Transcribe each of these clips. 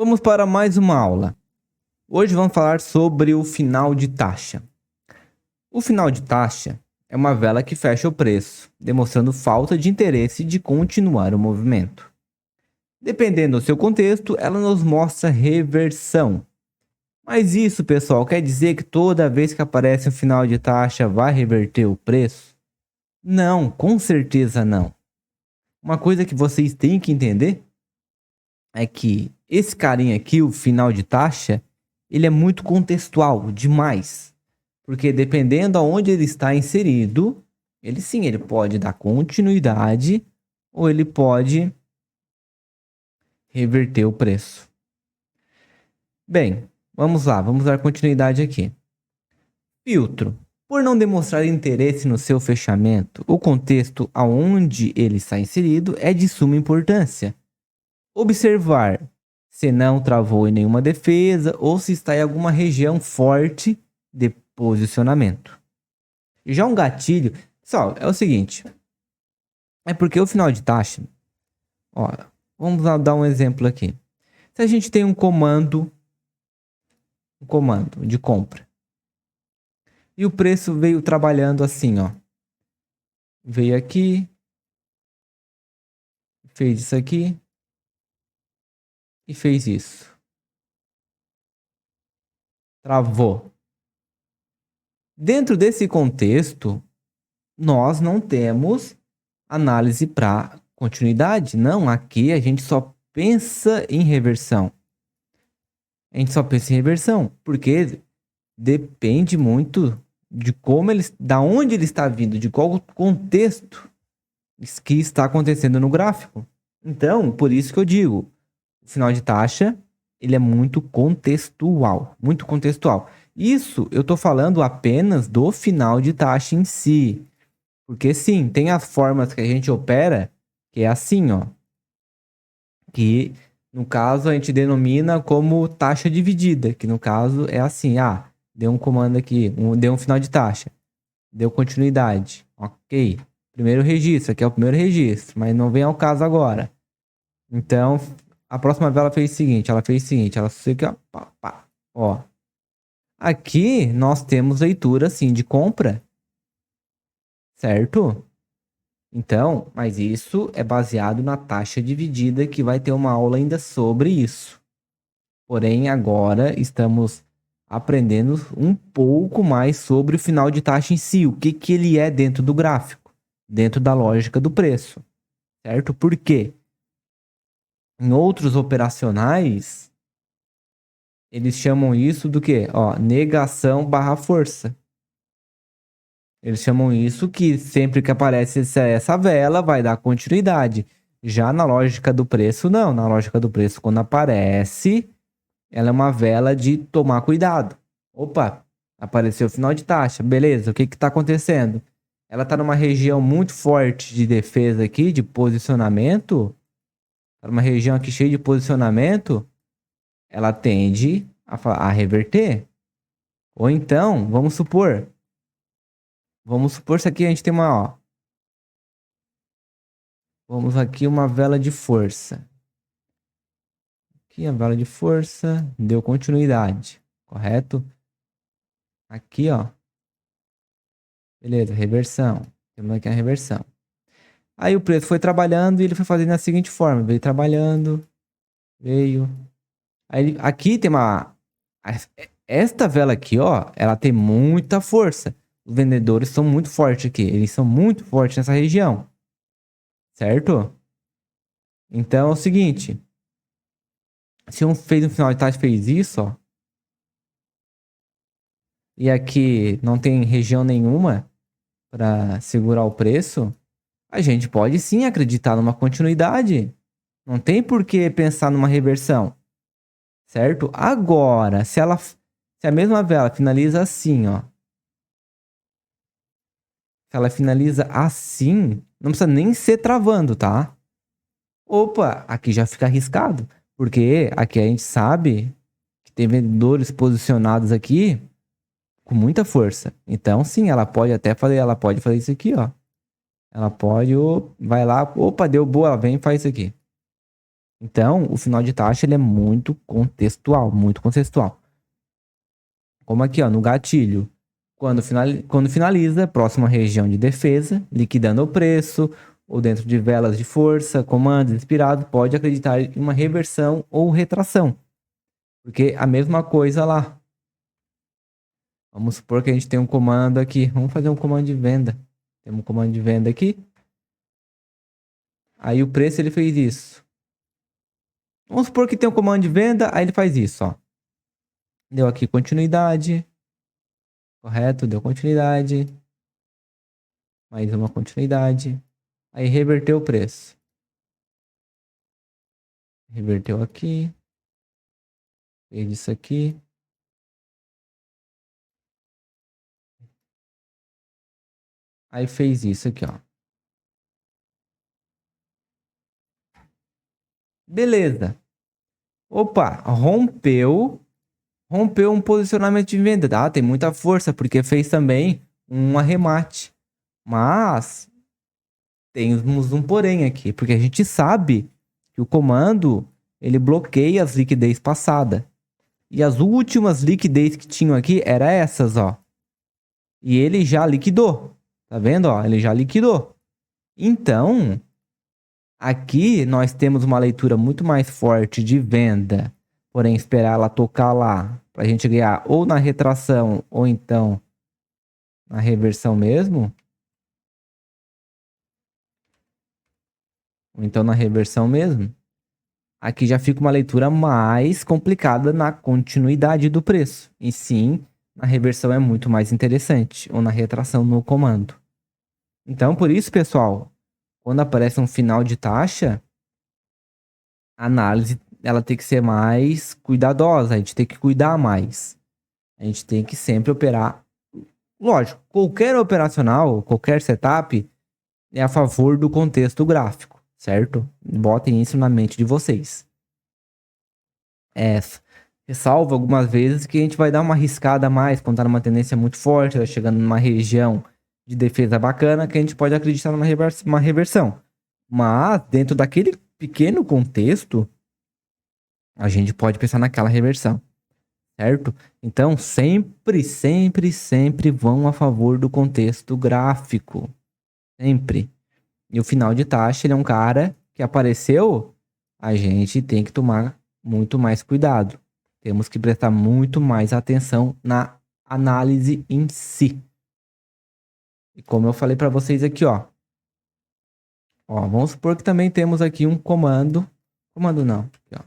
Vamos para mais uma aula. Hoje vamos falar sobre o final de taxa. O final de taxa é uma vela que fecha o preço, demonstrando falta de interesse de continuar o movimento. Dependendo do seu contexto, ela nos mostra reversão. Mas isso, pessoal, quer dizer que toda vez que aparece um final de taxa vai reverter o preço? Não, com certeza não. Uma coisa que vocês têm que entender é que esse carinha aqui, o final de taxa, ele é muito contextual demais. Porque dependendo aonde ele está inserido, ele pode dar continuidade ou ele pode reverter o preço. Bem, vamos lá, vamos dar continuidade aqui. Filtro. Por não demonstrar interesse no seu fechamento, o contexto aonde ele está inserido é de suma importância. Observar se não travou em nenhuma defesa ou se está em alguma região forte de posicionamento. Já um gatilho, pessoal, é o seguinte. É porque o final de taxa, ó, vamos dar um exemplo aqui. Se a gente tem um comando de compra e o preço veio trabalhando assim, ó. Veio aqui, fez isso aqui e fez isso. Travou. Dentro desse contexto, nós não temos análise para continuidade. Não, aqui a gente só pensa em reversão. A gente só pensa em reversão, porque depende muito de como ele, da onde ele está vindo, de qual contexto que está acontecendo no gráfico. Então, por isso que eu digo, o final de taxa, ele é muito contextual, muito contextual. Isso eu estou falando apenas do final de taxa em si. Porque sim, tem as formas que a gente opera, que é assim, ó. Que no caso a gente denomina como taxa dividida, que no caso é assim, deu um comando aqui, deu um final de taxa, deu continuidade, ok. Primeiro registro, aqui é o primeiro registro, mas não vem ao caso agora. Então, a próxima vela fez o seguinte, ela aqui, ó, pá, pá, ó. Aqui nós temos leitura, sim, de compra, certo? Então, mas isso é baseado na taxa dividida, que vai ter uma aula ainda sobre isso. Porém, agora estamos aprendendo um pouco mais sobre o final de taxa em si, o que ele é dentro do gráfico, dentro da lógica do preço, certo? Por quê? Em outros operacionais, eles chamam isso do quê? Ó, negação barra força. Eles chamam isso que sempre que aparece essa vela vai dar continuidade. Já na lógica do preço, não. Na lógica do preço, quando aparece, ela é uma vela de tomar cuidado. Opa, apareceu o final de taxa. Beleza, o que está acontecendo? Ela está numa região muito forte de defesa aqui, de posicionamento. Está numa região aqui cheia de posicionamento. Ela tende a reverter. Ou então, vamos supor isso aqui, a gente tem uma, ó. Vamos aqui uma vela de força. Aqui a vela de força deu continuidade, correto? Aqui, ó. Beleza, reversão. Temos aqui a reversão. Aí o preço foi trabalhando e ele foi fazendo da seguinte forma. Veio trabalhando, veio. Aí aqui tem uma... Esta vela aqui, ó, ela tem muita força. Os vendedores são muito fortes aqui. Eles são muito fortes nessa região. Certo? Então é o seguinte. Se um fez um final de taxa, fez isso, ó. E aqui não tem região nenhuma para segurar o preço, a gente pode sim acreditar numa continuidade. Não tem por que pensar numa reversão. Certo? Agora, se a mesma vela finaliza assim, ó. Se ela finaliza assim, não precisa nem ser travando, tá? Opa, aqui já fica arriscado. Porque aqui a gente sabe que tem vendedores posicionados aqui com muita força. Então, sim, ela pode fazer isso aqui, ó. Ela pode, vai lá, opa, deu boa, ela vem e faz isso aqui. Então, o final de taxa ele é muito contextual, muito contextual. Como aqui, ó, no gatilho. Quando finaliza, próxima região de defesa, liquidando o preço, ou dentro de velas de força, comandos inspirados, pode acreditar em uma reversão ou retração. Porque a mesma coisa lá. Vamos supor que a gente tem um comando aqui. Vamos fazer um comando de venda. Temos um comando de venda aqui. Aí o preço ele fez isso. Vamos supor que tem um comando de venda, aí ele faz isso, ó. Deu aqui continuidade. Correto? Deu continuidade. Mais uma continuidade. Aí reverteu o preço. Reverteu aqui. Fez isso aqui. Aí fez isso aqui, ó. Beleza. Opa, rompeu um posicionamento de venda, tá? Tem muita força, porque fez também um arremate. Mas temos um porém aqui, porque a gente sabe que o comando, ele bloqueia as liquidez passada. E as últimas liquidez que tinham aqui eram essas, ó. E ele já liquidou. Tá vendo, ó? Ele já liquidou. Então, aqui nós temos uma leitura muito mais forte de venda, porém esperar ela tocar lá para a gente ganhar ou na retração ou então na reversão mesmo. Ou então na reversão mesmo. Aqui já fica uma leitura mais complicada na continuidade do preço. E sim, na reversão é muito mais interessante. Ou na retração no comando. Então, por isso, pessoal, quando aparece um final de taxa, a análise ela tem que ser mais cuidadosa. A gente tem que cuidar mais. A gente tem que sempre operar. Lógico, qualquer operacional, qualquer setup é a favor do contexto gráfico, certo? Botem isso na mente de vocês. Ressalva algumas vezes que a gente vai dar uma arriscada a mais quando tá numa tendência muito forte, tá chegando numa região de defesa bacana, que a gente pode acreditar numa reversão. Mas, dentro daquele pequeno contexto, a gente pode pensar naquela reversão, certo? Então, sempre vão a favor do contexto gráfico. Sempre. E o final de taxa, ele é um cara que apareceu, a gente tem que tomar muito mais cuidado. Temos que prestar muito mais atenção na análise em si. E como eu falei para vocês aqui, ó. Ó, vamos supor que também temos aqui um comando. Comando não. Aqui, ó.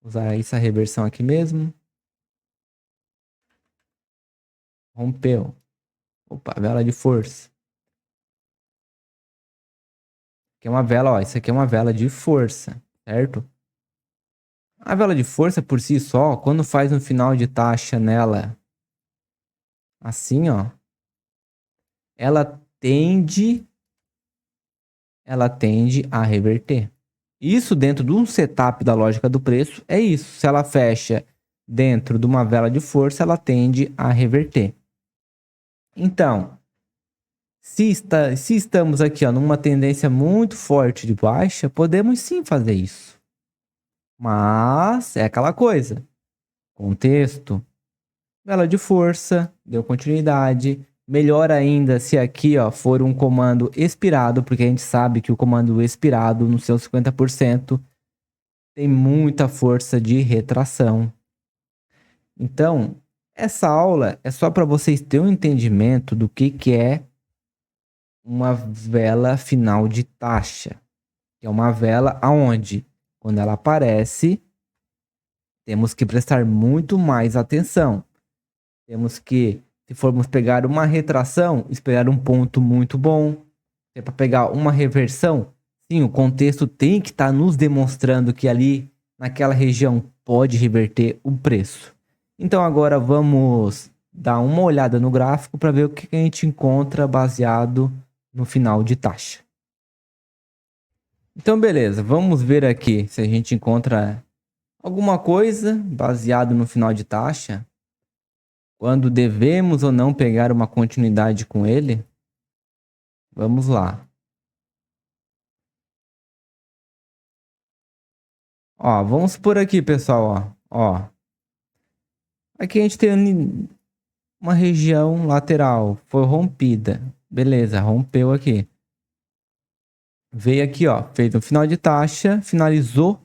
Usar essa reversão aqui mesmo. Rompeu. Opa, vela de força. Aqui é uma vela, ó. Isso aqui é uma vela de força, certo? A vela de força por si só, quando faz um final de taxa nela, assim, ó, ela tende a reverter. Isso dentro de um setup da lógica do preço é isso. Se ela fecha dentro de uma vela de força, ela tende a reverter. Então, se estamos aqui ó, numa tendência muito forte de baixa, podemos sim fazer isso. Mas é aquela coisa. Contexto, vela de força, deu continuidade. Melhor ainda se aqui ó, for um comando expirado, porque a gente sabe que o comando expirado no seu 50% tem muita força de retração. Então, essa aula é só para vocês terem um entendimento do que é uma vela final de taxa. Que é uma vela aonde, quando ela aparece, temos que prestar muito mais atenção. Temos que, se formos pegar uma retração, esperar um ponto muito bom. Se é para pegar uma reversão, sim, o contexto tem que estar nos demonstrando que ali, naquela região, pode reverter o preço. Então agora vamos dar uma olhada no gráfico para ver o que a gente encontra baseado no final de taxa. Então beleza, vamos ver aqui se a gente encontra alguma coisa baseado no final de taxa. Quando devemos ou não pegar uma continuidade com ele. Vamos lá. Ó, vamos supor aqui, pessoal, ó. Aqui a gente tem uma região lateral, foi rompida. Beleza, rompeu aqui. Veio aqui, ó, fez um final de taxa, finalizou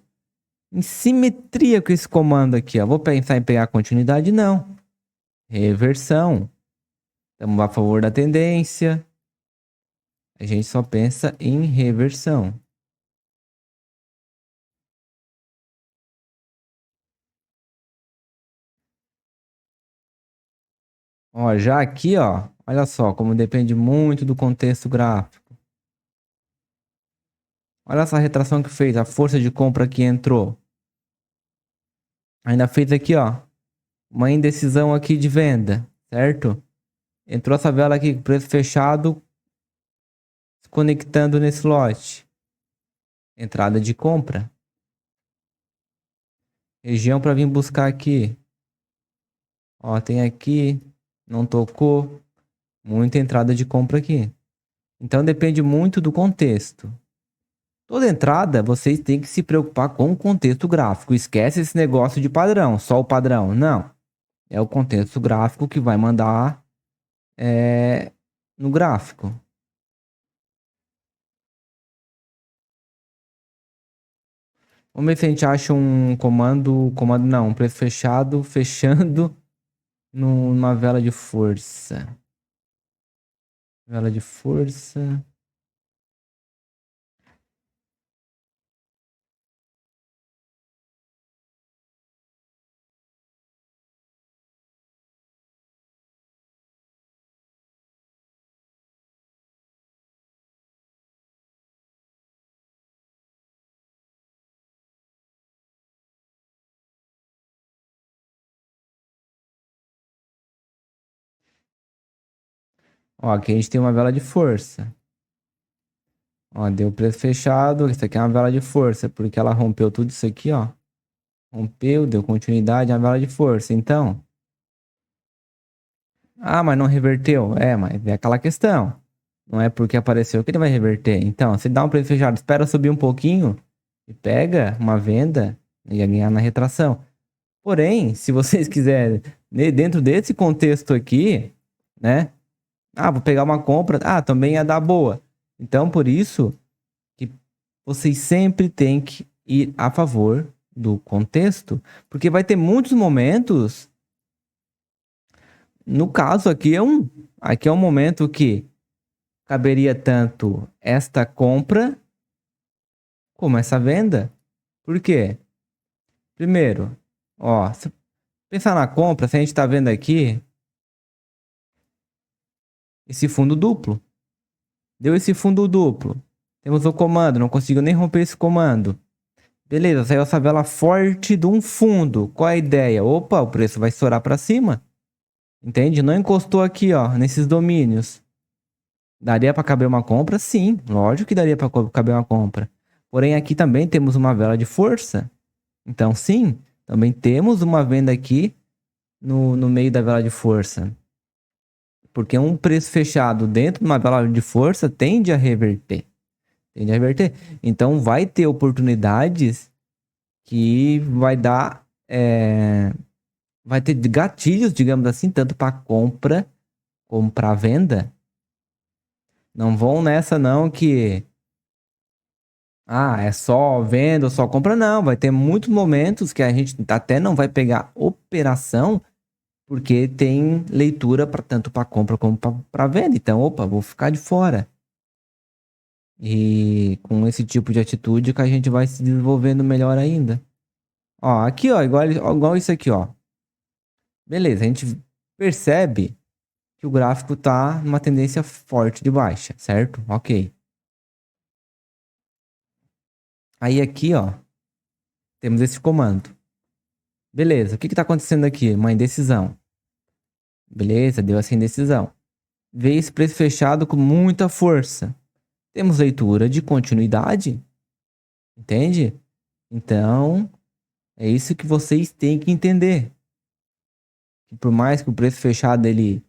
em simetria com esse comando aqui, ó. Vou pensar em pegar continuidade? Não. Reversão. Estamos a favor da tendência. A gente só pensa em reversão. Ó, já aqui, ó, olha só como depende muito do contexto gráfico. Olha essa retração que fez, a força de compra que entrou. Ainda fez aqui, ó, uma indecisão aqui de venda, certo? Entrou essa vela aqui, preço fechado, se conectando nesse lote. Entrada de compra. Região para vir buscar aqui. Ó, tem aqui, não tocou. Muita entrada de compra aqui. Então depende muito do contexto. Toda entrada, vocês têm que se preocupar com o contexto gráfico. Esquece esse negócio de padrão, só o padrão. Não. É o contexto gráfico que vai mandar no gráfico. Vamos ver se a gente acha um comando não, um preço fechado, fechando numa vela de força. Vela de força. Ó, aqui a gente tem uma vela de força. Ó, deu preço fechado. Isso aqui é uma vela de força, porque ela rompeu tudo isso aqui, ó. Rompeu, deu continuidade, é uma vela de força. Então, mas não reverteu. Mas é aquela questão. Não é porque apareceu que ele vai reverter. Então, se dá um preço fechado, espera subir um pouquinho e pega uma venda e ia ganhar na retração. Porém, se vocês quiserem, dentro desse contexto aqui, né? Vou pegar uma compra. Também ia dar boa. Então, por isso que vocês sempre têm que ir a favor do contexto, porque vai ter muitos momentos. No caso aqui é um momento que caberia tanto esta compra como essa venda. Por quê? Primeiro, ó, se pensar na compra, se a gente está vendo aqui esse fundo duplo. Deu esse fundo duplo. Temos o comando, não consigo nem romper esse comando. Beleza, saiu essa vela forte de um fundo. Qual é a ideia? Opa, o preço vai estourar para cima. Entende? Não encostou aqui, ó, nesses domínios. Daria para caber uma compra? Sim, lógico que daria para caber uma compra. Porém, aqui também temos uma vela de força. Então, sim, também temos uma venda aqui no meio da vela de força. Porque um preço fechado dentro de uma vela de força tende a reverter. Tende a reverter. Então, vai ter oportunidades que vai dar... vai ter gatilhos, digamos assim, tanto para compra como para venda. Não vão nessa não que... é só venda ou só compra. Não, vai ter muitos momentos que a gente até não vai pegar operação porque tem leitura tanto para compra como para venda. Então, opa, vou ficar de fora. E com esse tipo de atitude que a gente vai se desenvolvendo melhor ainda. Ó, aqui, ó, igual isso aqui, ó. Beleza, a gente percebe que o gráfico tá numa tendência forte de baixa, certo? Ok. Aí aqui, ó, temos esse comando. Beleza, o que está acontecendo aqui? Uma indecisão. Beleza, deu essa indecisão. Veio esse preço fechado com muita força. Temos leitura de continuidade. Entende? Então, é isso que vocês têm que entender. Que por mais que o preço fechado ele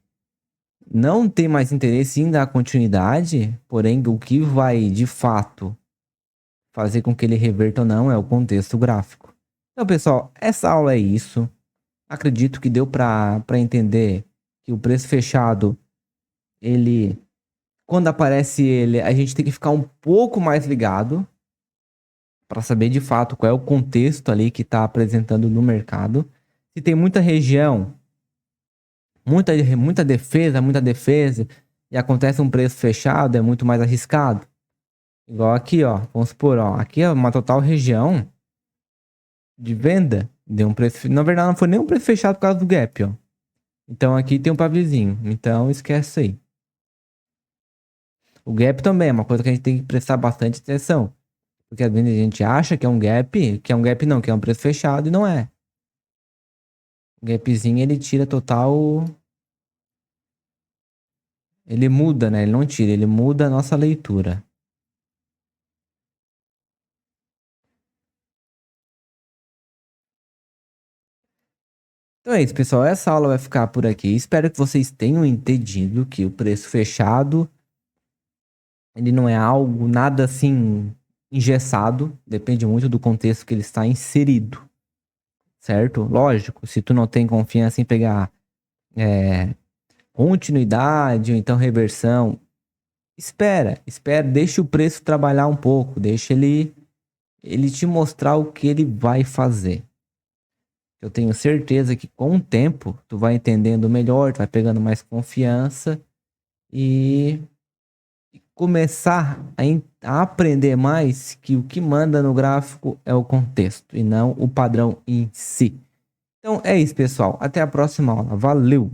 não tem mais interesse em dar continuidade, porém o que vai de fato fazer com que ele reverta ou não é o contexto gráfico. Então, pessoal, essa aula é isso. Acredito que deu para entender que o preço fechado, ele, quando aparece ele, a gente tem que ficar um pouco mais ligado para saber de fato qual é o contexto ali que está apresentando no mercado. Se tem muita região, muita defesa, e acontece um preço fechado, é muito mais arriscado. Igual aqui, ó, vamos supor, ó, aqui é uma total região de venda, deu um preço, na verdade não foi nem um preço fechado por causa do gap, ó. Então aqui tem um paviozinho, então esquece isso aí. O gap também é uma coisa que a gente tem que prestar bastante atenção. Porque às vezes a gente acha que é um gap não, que é um preço fechado e não é. O gapzinho ele tira total. Ele muda, né? Ele não tira, ele muda a nossa leitura. Então é isso, pessoal. Essa aula vai ficar por aqui. Espero que vocês tenham entendido que o preço fechado ele não é algo nada assim engessado. Depende muito do contexto que ele está inserido, certo? Lógico, se tu não tem confiança em pegar continuidade ou então reversão, espera, deixa o preço trabalhar um pouco, deixa ele te mostrar o que ele vai fazer. Eu tenho certeza que com o tempo tu vai entendendo melhor, tu vai pegando mais confiança e começar a aprender mais que o que manda no gráfico é o contexto e não o padrão em si. Então é isso, pessoal. Até a próxima aula. Valeu!